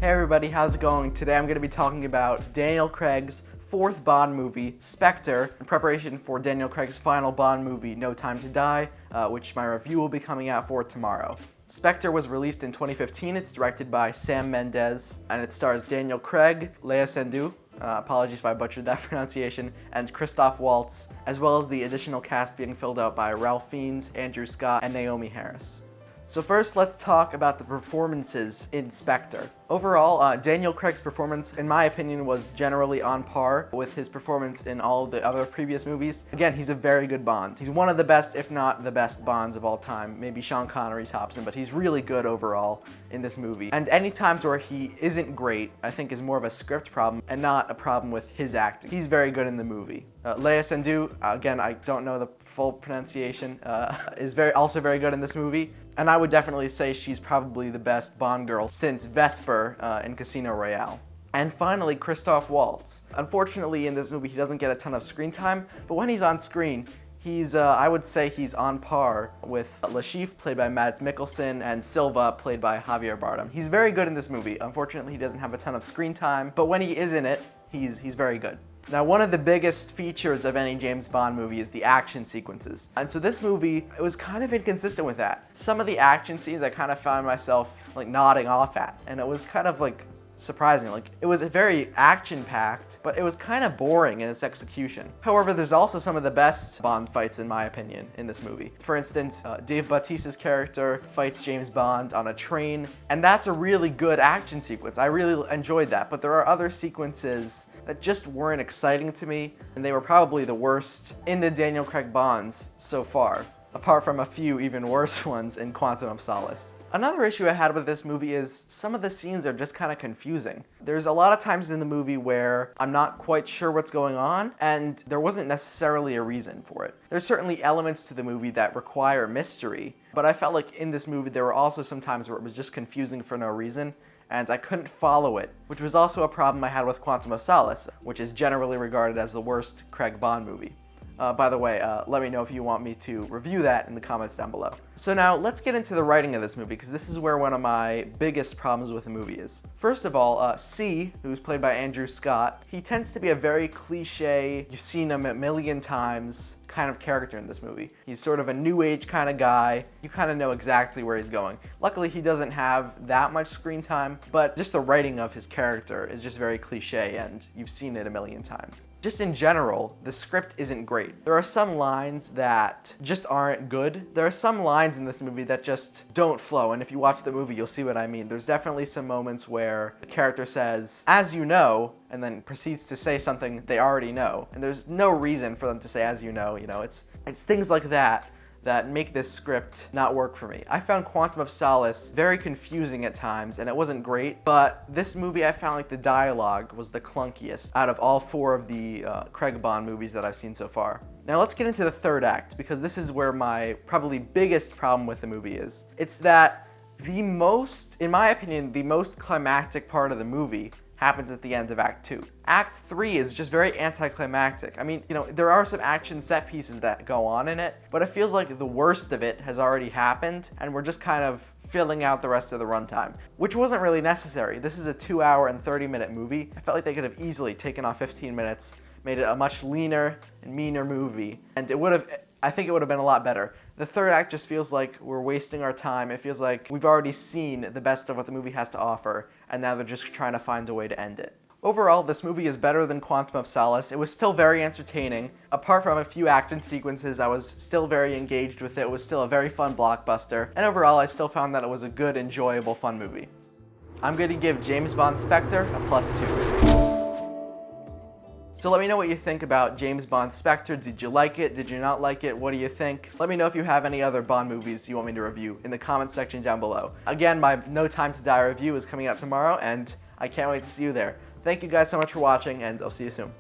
Hey everybody, how's it going? Today I'm going to be talking about Daniel Craig's fourth Bond movie, Spectre, in preparation for Daniel Craig's final Bond movie, No Time to Die, which my review will be coming out for tomorrow. Spectre was released in 2015. It's directed by Sam Mendes, and it stars Daniel Craig, Lea Seydoux, apologies if I butchered that pronunciation, and Christoph Waltz, as well as the additional cast being filled out by Ralph Fiennes, Andrew Scott, and Naomi Harris. So first, let's talk about the performances in Spectre. Overall, Daniel Craig's performance, in my opinion, was generally on par with his performance in all of the other previous movies. Again, he's a very good Bond. He's one of the best, if not the best Bonds of all time. Maybe Sean Connery tops him, but he's really good overall in this movie. And any times where he isn't great, I think is more of a script problem and not a problem with his acting. He's very good in the movie. Lea Seydoux, again, I don't know the full pronunciation, is also very good in this movie. And I would definitely say she's probably the best Bond girl since Vesper in Casino Royale. And finally, Christoph Waltz. Unfortunately, in this movie, he doesn't get a ton of screen time, but when he's on screen, I would say he's on par with Le Chiffre, played by Mads Mikkelsen, and Silva, played by Javier Bardem. He's very good in this movie. Unfortunately, he doesn't have a ton of screen time, but when he is in it, he's very good. Now, one of the biggest features of any James Bond movie is the action sequences. And so this movie, it was kind of inconsistent with that. Some of the action scenes I kind of found myself nodding off at, and it was kind of surprising. It was very action-packed, but it was kind of boring in its execution. However, there's also some of the best Bond fights, in my opinion, in this movie. For instance, Dave Bautista's character fights James Bond on a train, and that's a really good action sequence. I really enjoyed that, but there are other sequences that just weren't exciting to me, and they were probably the worst in the Daniel Craig Bonds so far, apart from a few even worse ones in Quantum of Solace. Another issue I had with this movie is some of the scenes are just kind of confusing. There's a lot of times in the movie where I'm not quite sure what's going on, and there wasn't necessarily a reason for it. There's certainly elements to the movie that require mystery, but I felt like in this movie there were also some times where it was just confusing for no reason, and I couldn't follow it, which was also a problem I had with Quantum of Solace, which is generally regarded as the worst Craig Bond movie. By the way, let me know if you want me to review that in the comments down below. So now, let's get into the writing of this movie, because this is where one of my biggest problems with the movie is. First of all, C, who's played by Andrew Scott, he tends to be a very cliche, you've seen him a million times, kind of character in this movie. He's sort of a new age kind of guy. You kind of know exactly where he's going. Luckily, he doesn't have that much screen time, but just the writing of his character is just very cliche, and you've seen it a million times. Just in general, the script isn't great. There are some lines that just aren't good. There are some lines in this movie that just don't flow, and if you watch the movie, you'll see what I mean. There's definitely some moments where the character says, "As you know," and then proceeds to say something they already know. And there's no reason for them to say, "as you know," it's things like that that make this script not work for me. I found Quantum of Solace very confusing at times, and it wasn't great, but this movie I found the dialogue was the clunkiest out of all four of the Craig Bond movies that I've seen so far. Now let's get into the third act, because this is where my probably biggest problem with the movie is. It's that in my opinion, the most climactic part of the movie happens at the end of Act 2. Act 3 is just very anticlimactic. I mean, there are some action set pieces that go on in it, but it feels like the worst of it has already happened, and we're just kind of filling out the rest of the runtime, which wasn't really necessary. This is a 2-hour and 30-minute movie. I felt like they could have easily taken off 15 minutes, made it a much leaner and meaner movie, and I think it would have been a lot better. The third act just feels like we're wasting our time. It feels like we've already seen the best of what the movie has to offer, and now they're just trying to find a way to end it. Overall, this movie is better than Quantum of Solace. It was still very entertaining. Apart from a few action sequences, I was still very engaged with it. It was still a very fun blockbuster, and overall, I still found that it was a good, enjoyable, fun movie. I'm going to give James Bond Spectre a +2. So let me know what you think about James Bond Spectre. Did you like it? Did you not like it? What do you think? Let me know if you have any other Bond movies you want me to review in the comments section down below. Again, my No Time to Die review is coming out tomorrow, and I can't wait to see you there. Thank you guys so much for watching, and I'll see you soon.